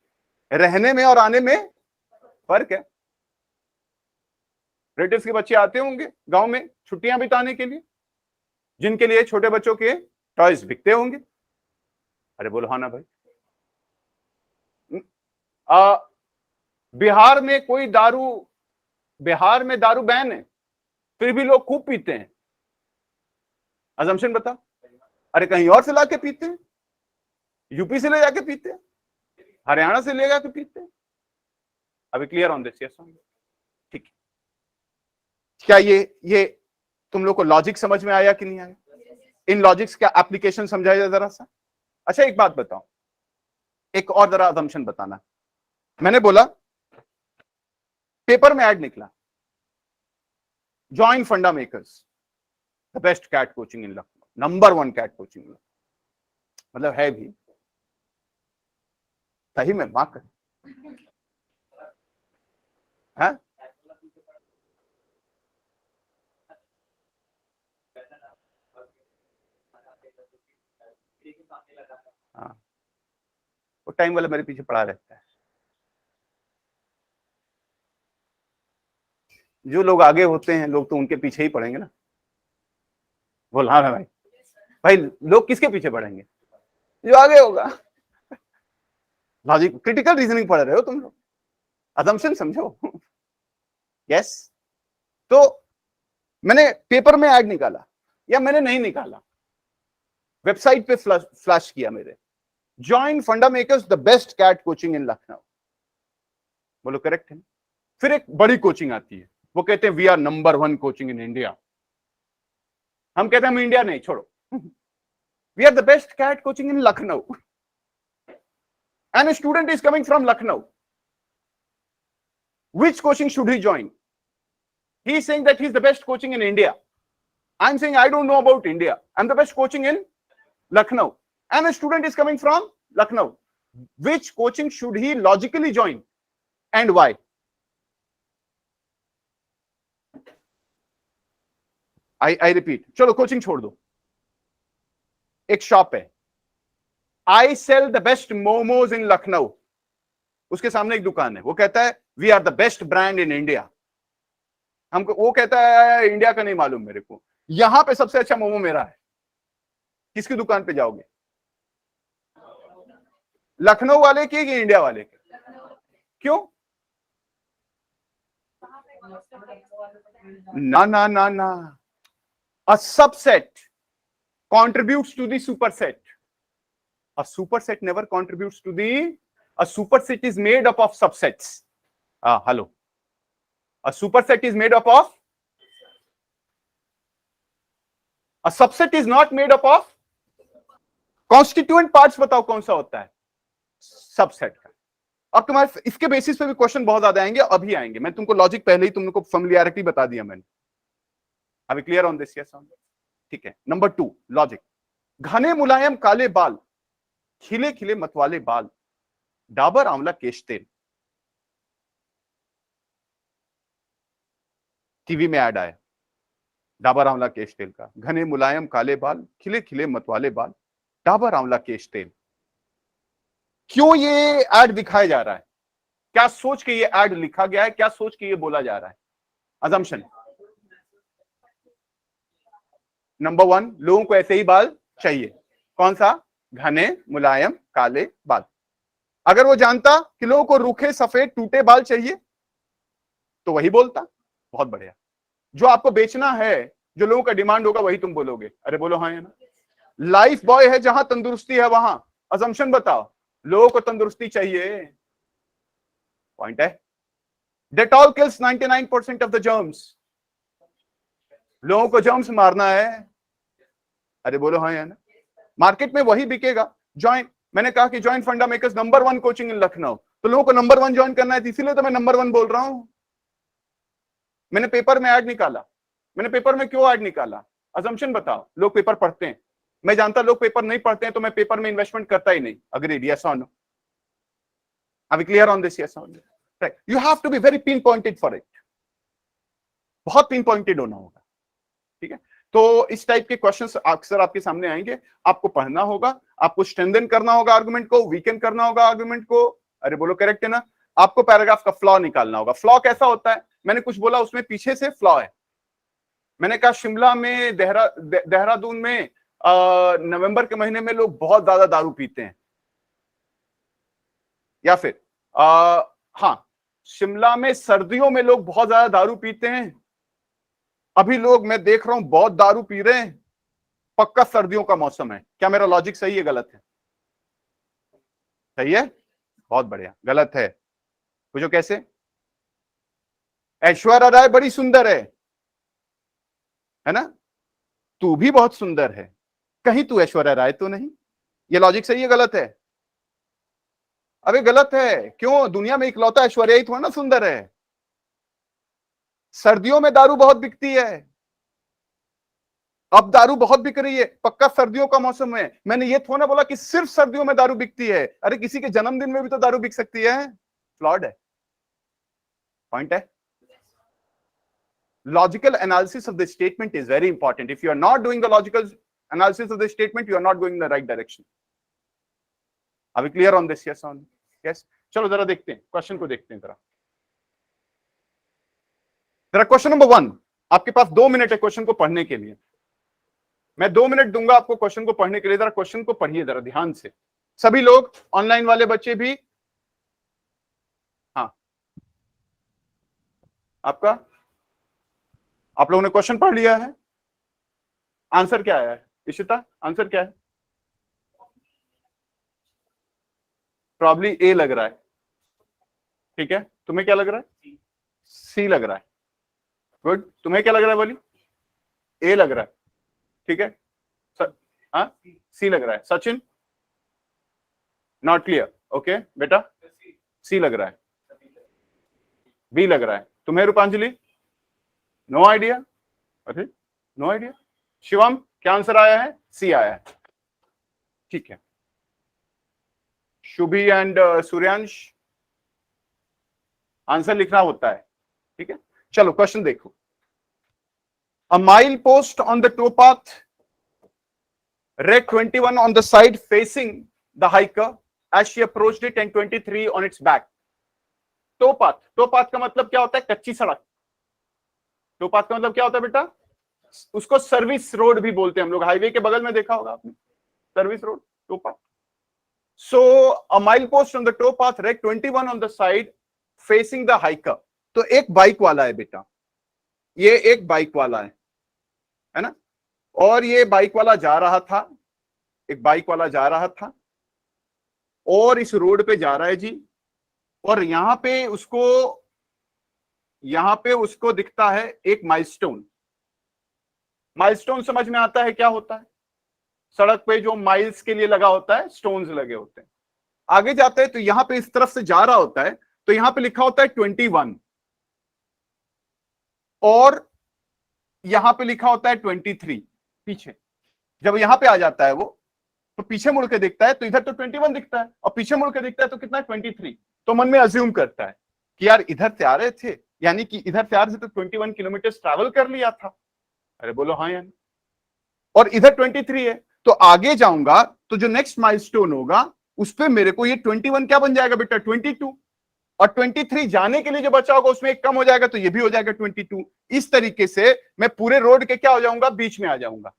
रहने में और आने में फर्क है। रिलेटिव्स के बच्चे आते होंगे गांव में छुट्टियां बिताने के लिए, जिनके लिए छोटे बच्चों के टॉयज बिकते होंगे। अरे बोलो हाँ ना भाई। बिहार में दारू बैन है, फिर भी लोग खूब पीते हैं। अजम्पशन बता। अरे कहीं और से लाके पीते हैं, यूपी से ले जाके पीते हैं, हरियाणा से ले जाके पीते हैं। अभी क्लियर ऑन दिस? यस, ठीक है। क्या ये तुम लोग को लॉजिक समझ में आया कि नहीं आया? इन लॉजिक्स का एप्लीकेशन समझाया जरा सा। अच्छा एक बात बताओ, एक और जरा अजम्पशन बताना। मैंने बोला पेपर में ऐड निकला, join Funda Makers the best CAT coaching in Lucknow, number 1 CAT coaching. मतलब है भी सही में मां कर है? हाँ, वो टाइम वाला मेरे पीछे पड़ा रहता है। जो लोग आगे होते हैं लोग तो उनके पीछे ही पड़ेंगे ना। बोल हाँ भाई। भाई लोग किसके पीछे पड़ेंगे? जो आगे होगा। लॉजिक, क्रिटिकल रीजनिंग पढ़ रहे हो तुम लोग, अजम्पशन समझो। यस। तो मैंने पेपर में ऐड निकाला, या मैंने नहीं निकाला, वेबसाइट पे फ्लैश किया मेरे, join Funda Makers the best CAT coaching in Lucknow. बोलो करेक्ट है? फिर एक बड़ी कोचिंग आती है, वो कहते हैं we are number 1 coaching in India. हम कहते हैं हम इंडिया नहीं, छोड़ो, we are the best CAT coaching in Lucknow, and student is coming from Lucknow, which coaching should he join? He is saying that he is the best coaching in India. I am saying I don't know about India, I am the best coaching in Lucknow, and a student is coming from Lucknow. Which coaching should he logically join and why? I repeat, चलो coaching छोड़ दो। एक shop है, I sell the best momos in Lucknow, उसके सामने एक दुकान है, वो कहता है we are the best brand in India. हमको वो कहता है इंडिया का नहीं मालूम मेरे को, यहां पे सबसे अच्छा मोमो मेरा है। किसकी दुकान पे जाओगे? लखनऊ वाले की कि इंडिया वाले की? क्यों? ना ना ना ना, a subset contributes to the superset. A superset never contributes to the, a superset is made up of subsets. Hello. A superset is made up of, a subset is not made up of, constituent parts बताओ कौन सा होता है? Subset का। अब तुम्हारे इसके basis पे भी क्वेश्चन बहुत ज्यादा आएंगे, अभी आएंगे। मैं तुमको लॉजिक पहले ही तुमको फेमिलियरिटी बता दिया मैंने। अभी क्लियर ऑन दिस? यस, ठीक है। नंबर 2 लॉजिक, घने मुलायम काले बाल, खिले खिले मतवाले बाल, डाबर आंवला केश तेल। टीवी में ऐड आया डाबर आंवला केश तेल का, घने मुलायम काले बाल, खिले खिले मतवाले बाल, डाबर आंवला केश तेल। क्यों ये ऐड दिखाया जा रहा है? क्या सोच के ये ऐड लिखा गया है? क्या सोच के ये बोला जा रहा है? अजम्पशन नंबर 1, लोगों को ऐसे ही बाल चाहिए। कौन सा? घने मुलायम काले बाल। अगर वो जानता कि लोगों को रूखे सफेद टूटे बाल चाहिए तो वही बोलता। बहुत बढ़िया। जो आपको बेचना है, जो लोगों का डिमांड होगा, वही तुम बोलोगे। अरे बोलो हाँ या ना? लाइफ बॉय है, जहां तंदुरुस्ती है वहां। अजम्पशन बताओ, लोगों को तंदुरुस्ती चाहिए। पॉइंट है। Dettol kills 99% of the germs. लोगों को जर्म्स मारना है। अरे बोलो हाँ या ना? मार्केट में वही बिकेगा। ज्वाइन, मैंने कहा कि ज्वाइन फंडा makers number 1 coaching in Lucknow, तो लोगों को नंबर 1 ज्वाइन करना है, इसीलिए तो मैं नंबर 1 बोल रहा हूं। मैंने पेपर में ऐड निकाला। मैंने पेपर में क्यों ऐड निकाला? अजम्पशन बताओ, लोग पेपर पढ़ते हैं। मैं जानता लोग पेपर नहीं पढ़ते हैं, तो मैं पेपर में इन्वेस्टमेंट करता ही नहीं। अग्रीड? यस और no? Are we clear on this? Yes और no? Right. You have to be very pin pointed for it. बहुत पिन पॉइंटेड होना होगा, ठीक है? तो इस टाइप के क्वेश्चंस अक्सर आपके सामने आएंगे। आपको पढ़ना होगा, आपको स्ट्रेंथन करना होगा आर्गुमेंट को, वीकन करना होगा आर्गुमेंट को। अरे बोलो करेक्ट है ना? आपको पैराग्राफ का फ्लॉ निकालना होगा। फ्लॉ कैसा होता है, मैंने कुछ बोला उसमें पीछे से फ्लॉ है। मैंने कहा शिमला में देहरादून में नवंबर के महीने में लोग बहुत ज्यादा दारू पीते हैं, या फिर हाँ, शिमला में सर्दियों में लोग बहुत ज्यादा दारू पीते हैं। अभी लोग मैं देख रहा हूं बहुत दारू पी रहे हैं, पक्का सर्दियों का मौसम है। क्या मेरा लॉजिक सही है गलत है? सही है, बहुत बढ़िया। गलत है, पूछो कैसे? ऐश्वर्या राय बड़ी सुंदर है ना, तू भी बहुत सुंदर है, कहीं तू ऐश्वर्या राय तो नहीं। ये लॉजिक सही है गलत है? अबे गलत है, क्यों? दुनिया में इकलौता ऐश्वर्या ही थोड़ा ना सुंदर है। सर्दियों में दारू बहुत बिकती है, अब दारू बहुत बिक रही है, पक्का सर्दियों का मौसम है। मैंने ये थोड़ा ना बोला कि सिर्फ सर्दियों में दारू बिकती है। अरे किसी के जन्मदिन में भी तो दारू बिक सकती है। फ्लॉड है, पॉइंट है। Logical analysis of the statement is very important. If you are not doing the logical analysis of the statement, you are not going in the right direction. Are we clear on this? Yes or no? Yes. चलो जरा देखते हैं, question को देखते हैं जरा। Question number 1, आपके पास 2 minute है क्वेश्चन को पढ़ने के लिए। मैं 2 मिनट दूंगा आपको क्वेश्चन को पढ़ने के लिए। जरा क्वेश्चन को पढ़िए जरा ध्यान से, सभी लोग, ऑनलाइन वाले बच्चे भी। हाँ, आप लोगों ने क्वेश्चन पढ़ लिया है? आंसर क्या आया है इशिता? आंसर क्या है? प्रॉब्ली ए लग रहा है, ठीक है। तुम्हें क्या लग रहा है? सी लग रहा है। गुड, तुम्हें क्या लग रहा है? बोली ए लग रहा है, ठीक है। हाँ, सी लग रहा है। सचिन नॉट क्लियर, ओके बेटा, सी लग रहा है, बी लग रहा है। तुम्हें रूपांजलि? No idea. अरे नो आइडिया। शिवम क्या आंसर आया है? सी आया है, ठीक है। शुभी एंड सूर्यांश, आंसर लिखना होता है, ठीक है। चलो क्वेश्चन देखो। अ mile post on the tow path read 21 on the side facing the hiker as she approached it and 23 on its back. Tow path का मतलब क्या होता है? कच्ची सड़क। टो पाथ का मतलब क्या होता है बेटा? उसको सर्विस रोड भी बोलते हैं हम लोग। हाईवे के बगल में देखा होगा आपने, service road, tow path. So a mile post on the tow path read 21 on the side facing the hiker. तो एक बाइक वाला है बेटा, ये एक बाइक वाला है ना, और ये बाइक वाला जा रहा था, एक बाइक वाला जा रहा था और इस रोड पे जा रहा है जी। और यहां पे उसको दिखता है एक माइलस्टोन। माइलस्टोन समझ में आता है क्या होता है? सड़क पे जो माइल्स के लिए लगा होता है, स्टोन्स लगे होते हैं। आगे जाते हैं तो यहां पे इस तरफ से जा रहा होता है, तो यहां पे लिखा होता है 21 और यहां पे लिखा होता है 23 पीछे। जब यहां पे आ जाता है वो, तो पीछे मुड़ के देखता है तो इधर तो 21 दिखता है और पीछे मुड़ के देखता है तो कितना है? 23। तो मन में अज्यूम करता है कि यार इधर से आ रहे थे, यानी कि इधर से आ रहे थे तो 21 किलोमीटर ट्रैवल कर लिया था। अरे बोलो हाँ यानी, और इधर 23 है, तो आगे जाऊंगा तो जो नेक्स्ट माइलस्टोन होगा उस पे मेरे को ये 21 क्या बन जाएगा बेटा? 22। और 23 जाने के लिए जो बचा होगा उसमें एक कम हो जाएगा, तो ये भी हो जाएगा 22। इस तरीके से मैं पूरे रोड के क्या हो जाऊंगा? बीच में आ जाऊंगा।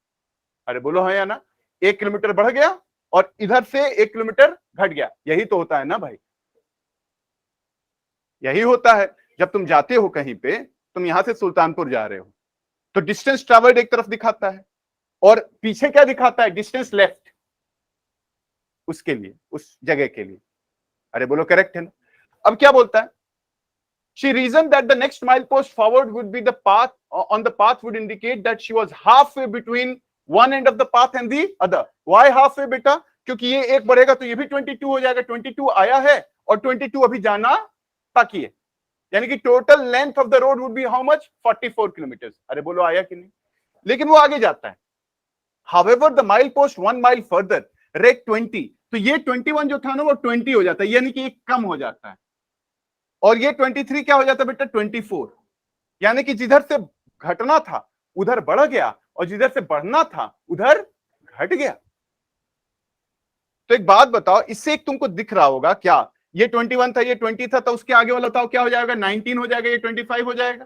अरे बोलो हाँ या ना? 1 किलोमीटर बढ़ गया और इधर से 1 किलोमीटर घट गया। यही तो होता है ना भाई, यही होता है। जब तुम जाते हो कहीं पे, तुम यहां से सुल्तानपुर जा रहे हो, तो डिस्टेंस ट्रैवल्ड एक तरफ दिखाता है और पीछे क्या दिखाता है? डिस्टेंस लेफ्ट, उसके लिए, उस जगह के लिए। अरे बोलो करेक्ट है ना? अब क्या बोलता है? She reasoned that the next milepost forward would be the path on the path would indicate that she was halfway between one end of the path and the other. Why halfway बेटा? क्योंकि ये एक बढ़ेगा तो ये भी 22 हो जाएगा। 22 आया है और 22 अभी जाना बाकी है, यानी कि total length of the road would be how much? 44 kilometre. अरे बोलो आया कि नहीं? लेकिन वो आगे जाता है। However, the milepost 1 mile further read 20. तो ये 21 जो था ना वो 20 हो जाता है, यानी कि एक कम हो जाता है। और ये 23 क्या हो जाता है बेटा? 24। यानी कि जिधर से घटना था उधर बढ़ गया और जिधर से बढ़ना था उधर घट गया। तो एक बात बताओ, इससे एक तुमको दिख रहा होगा क्या ये 21 था, ये 20 था, तो उसके आगे वाला बताओ क्या हो जाएगा? 19 हो जाएगा, ये 25 हो जाएगा,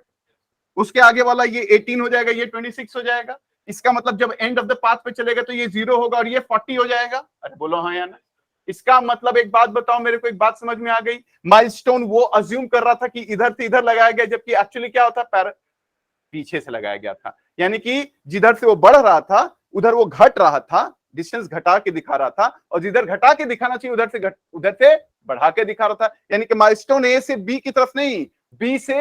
उसके आगे वाला ये 18 हो जाएगा, ये 26 हो जाएगा। इसका मतलब जब एंड ऑफ द पाथ पे चलेगा तो ये 0 होगा और ये 40 हो जाएगा। अरे बोलो हाँ या ना? इसका मतलब एक बात बताओ मेरे को, एक बात समझ में आ गई? माइलस्टोन वो अज्यूम कर रहा था कि इधर से इधर लगाया गया, जबकि एक्चुअली क्या होता है, पीछे से लगाया गया था। यानी कि जिधर से वो बढ़ रहा था उधर वो घट रहा था, डिस्टेंस घटा के दिखा रहा था, और जिधर घटा के दिखाना चाहिए उधर से बढ़ा के दिखा रहा था। यानी कि माइलस्टोन ए से बी की तरफ नहीं, बी से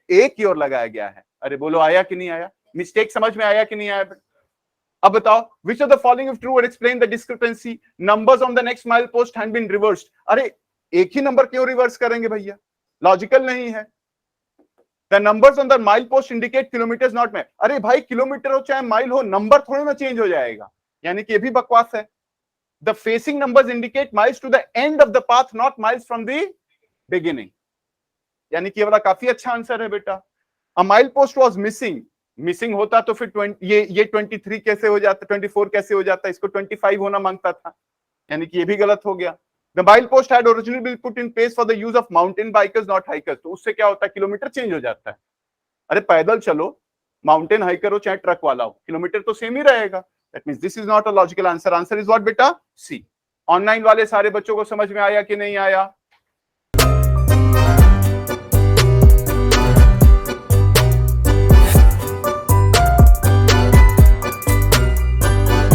ए की ओर लगाया गया है। अरे बोलो आया कि नहीं आया? मिस्टेक समझ में आया कि नहीं आया? अब बताओ, which of the following if true would explain the discrepancy? Numbers on the next mile post had been reversed. अरे एक ही नंबर क्यों रिवर्स करेंगे भैया? लॉजिकल नहीं है। The numbers on the mile post indicate kilometers not miles. अरे भाई kilometre हो चाहे माइल हो, नंबर थोड़ी ना चेंज हो जाएगा। यानी कि ये भी बकवास है। The facing numbers indicate miles to the end of the path, not miles from the beginning. यानी कि ये वाला काफी अच्छा आंसर है बेटा। A mile post was missing. Missing होता तो फिर 23 कैसे हो जाता, 24 कैसे हो जाता, इसको 25 होना मांगता था। यानी कि ये भी गलत हो गया। The mile post had originally been put in place for the use of mountain bikers, not hikers. तो उससे क्या होता है, किलोमीटर चेंज हो जाता है। अरे पैदल चलो, माउंटेन हाइकर हो चाहे ट्रक वाला हो, किलोमीटर तो सेम ही रहेगा। That means this is not a logical answer. Answer is what बेटा? C. ऑनलाइन वाले सारे बच्चों को समझ में आया कि नहीं आया?